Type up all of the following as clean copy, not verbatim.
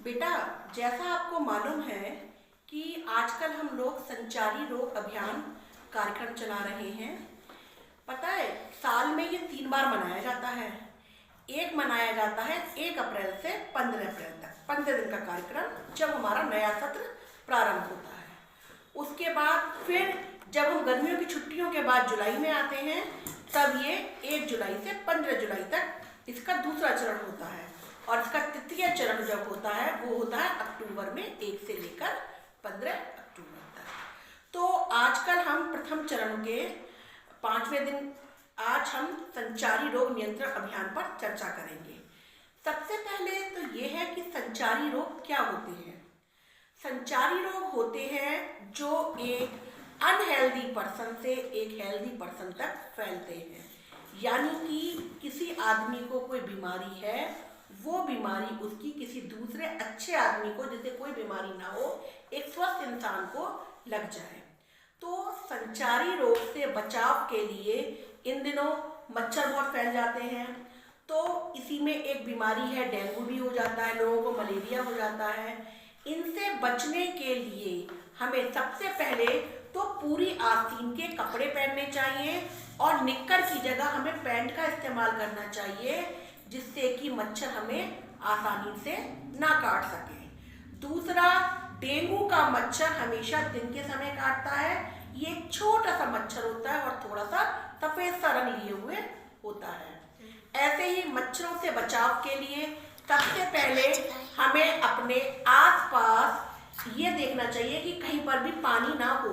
बेटा, जैसा आपको मालूम है कि आजकल हम लोग संचारी रोग अभियान कार्यक्रम चला रहे हैं। पता है, साल में ये 3 बार मनाया जाता है। एक मनाया जाता है 1 अप्रैल से 15 अप्रैल तक, 15 दिन का कार्यक्रम, जब हमारा नया सत्र प्रारंभ होता है। उसके बाद फिर जब हम गर्मियों की छुट्टियों के बाद जुलाई में आते हैं, तब ये 1 जुलाई से 15 जुलाई तक इसका दूसरा चरण होता है। और इसका तृतीय चरण जब होता है वो होता है अक्टूबर में, 1 से लेकर 15 अक्टूबर तक। तो आजकल हम प्रथम चरण के 5वें दिन आज हम संचारी रोग नियंत्रण अभियान पर चर्चा करेंगे। सबसे पहले तो ये है कि संचारी रोग क्या होते हैं। संचारी रोग होते हैं जो एक अनहेल्दी पर्सन से एक हेल्दी पर्सन तक फैलते हैं। यानी कि किसी आदमी को कोई बीमारी है, वो बीमारी उसकी किसी दूसरे अच्छे आदमी को, जिसे कोई बीमारी ना हो, एक स्वस्थ इंसान को लग जाए। तो संचारी रोग से बचाव के लिए इन दिनों मच्छर बहुत फैल जाते हैं। तो इसी में एक बीमारी है, डेंगू भी हो जाता है, लोगों को मलेरिया हो जाता है। इनसे बचने के लिए हमें सबसे पहले तो पूरी आस्तीन के कपड़े पहनने चाहिए और निक्कर की जगह हमें पैंट का इस्तेमाल करना चाहिए, जिससे कि मच्छर हमें आसानी से ना काट सके। दूसरा, डेंगू का मच्छर हमेशा दिन के समय काटता है। ये एक छोटा सा मच्छर होता है और थोड़ा सा सफेद सा रंग लिए हुए होता है। ऐसे ही मच्छरों से बचाव के लिए सबसे पहले हमें अपने आसपास ये देखना चाहिए कि कहीं पर भी पानी ना हो।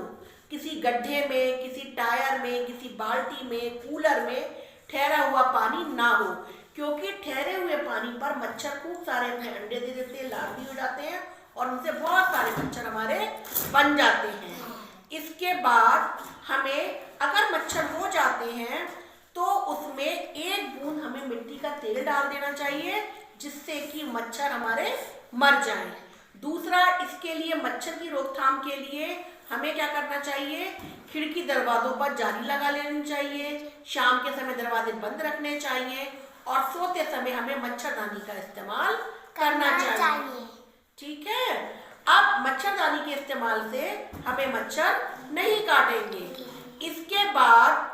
किसी गड्ढे में, किसी टायर में, किसी बाल्टी में, कूलर में ठहरा हुआ पानी ना हो, क्योंकि ठहरे हुए पानी पर मच्छर खूब सारे अपने अंडे दे देते हैं, लार्वी हो जाते हैं और उनसे बहुत सारे मच्छर हमारे बन जाते हैं। इसके बाद हमें अगर मच्छर हो जाते हैं तो उसमें 1 बूंद हमें मिट्टी का तेल डाल देना चाहिए, जिससे कि मच्छर हमारे मर जाएं। दूसरा, इसके लिए मच्छर की रोकथाम के लिए हमें क्या करना चाहिए, खिड़की दरवाजों पर जाली लगा लेनी चाहिए, शाम के समय दरवाजे बंद रखने चाहिए और सोते समय हमें मच्छरदानी का इस्तेमाल करना चाहिए। ठीक है। अब मच्छरदानी के इस्तेमाल से हमें मच्छर नहीं काटेंगे। इसके बाद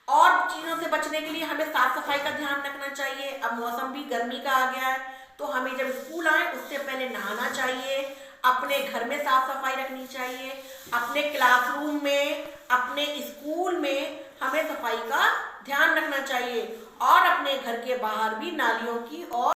और चीजों से बचने के लिए हमें साफ सफाई का ध्यान रखना चाहिए। अब मौसम भी गर्मी का आ गया है, तो हमें जब स्कूल आए उससे पहले नहाना चाहिए, अपने घर में साफ सफाई रखनी चाहिए, अपने क्लासरूम में, अपने स्कूल में हमें सफाई का ध्यान रखना चाहिए और अपने घर के बाहर भी नालियों की और